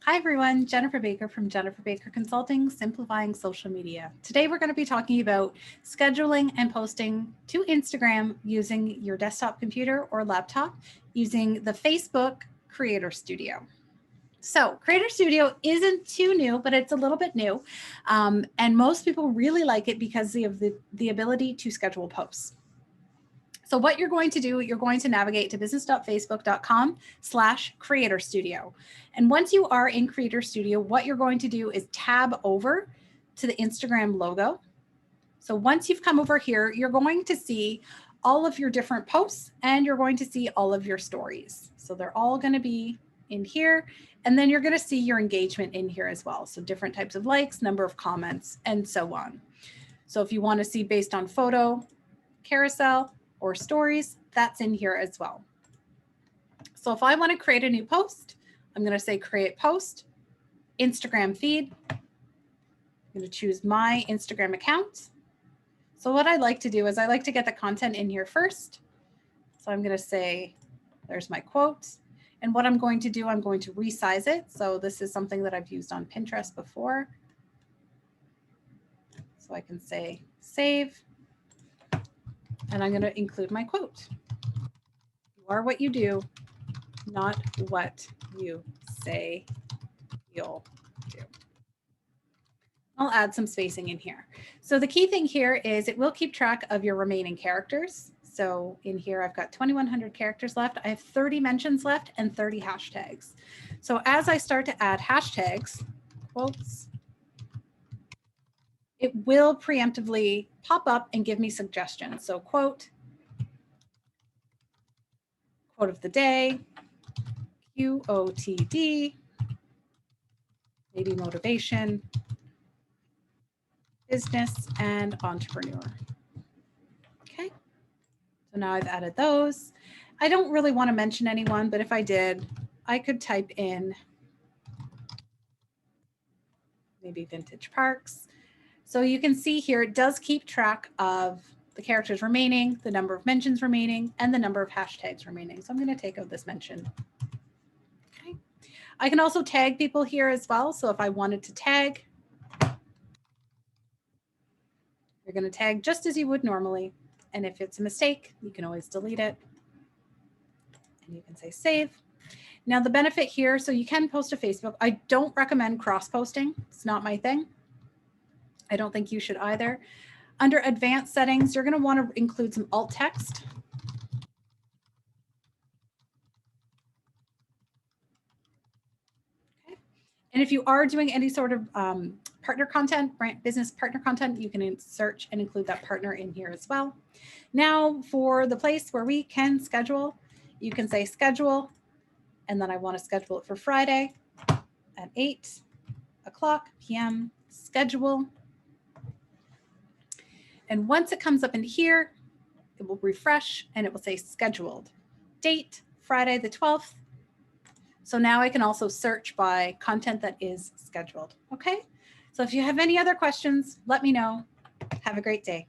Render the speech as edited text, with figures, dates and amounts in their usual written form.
Hi everyone, Jennifer Baker from Jennifer Baker Consulting, Simplifying Social Media. Today we're going to be talking about scheduling and posting to Instagram using your desktop computer or laptop using the Facebook Creator Studio. So Creator Studio isn't too new, but it's a little bit new. And most people really like it because of the ability to schedule posts. So what you're going to do, you're going to navigate to business.facebook.com/Creator Studio. And once you are in Creator Studio, what you're going to do is tab over to the Instagram logo. So once you've come over here, you're going to see all of your different posts and you're going to see all of your stories. So they're all going to be in here. And then you're going to see your engagement in here as well. So different types of likes, number of comments, and so on. So if you want to see based on photo, carousel, or stories, that's in here as well. So if I want to create a new post, I'm going to say create post, Instagram feed. I'm going to choose my Instagram account. So what I like to do is I like to get the content in here first. So I'm going to say, there's my quote. And what I'm going to do, I'm going to resize it. So this is something that I've used on Pinterest before. So I can say save. And I'm going to include my quote. You are what you do, not what you say you'll do. I'll add some spacing in here. So the key thing here is it will keep track of your remaining characters. So in here, I've got 2,100 characters left. I have 30 mentions left and 30 hashtags. So as I start to add hashtags, quotes, it will preemptively pop up and give me suggestions. So quote of the day, QOTD, maybe motivation, business, and entrepreneur. Okay, so now I've added those. I don't really want to mention anyone, but if I did, I could type in maybe vintage parks. So you can see here, it does keep track of the characters remaining, the number of mentions remaining, and the number of hashtags remaining. So I'm going to take out this mention. Okay. I can also tag people here as well. So if I wanted to tag, you're going to tag just as you would normally. And if it's a mistake, you can always delete it. And you can say save. Now the benefit here, so you can post to Facebook. I don't recommend cross-posting. It's not my thing. I don't think you should either. Under advanced settings, you're going to want to include some alt text. Okay. And if you are doing any sort of partner content, business partner content, you can search and include that partner in here as well. Now for the place where we can schedule, you can say schedule, and then I want to schedule it for Friday at 8 o'clock p.m. schedule. And once it comes up in here, it will refresh and it will say scheduled. Date, Friday the 12th. So now I can also search by content that is scheduled. Okay, so if you have any other questions, let me know. Have a great day.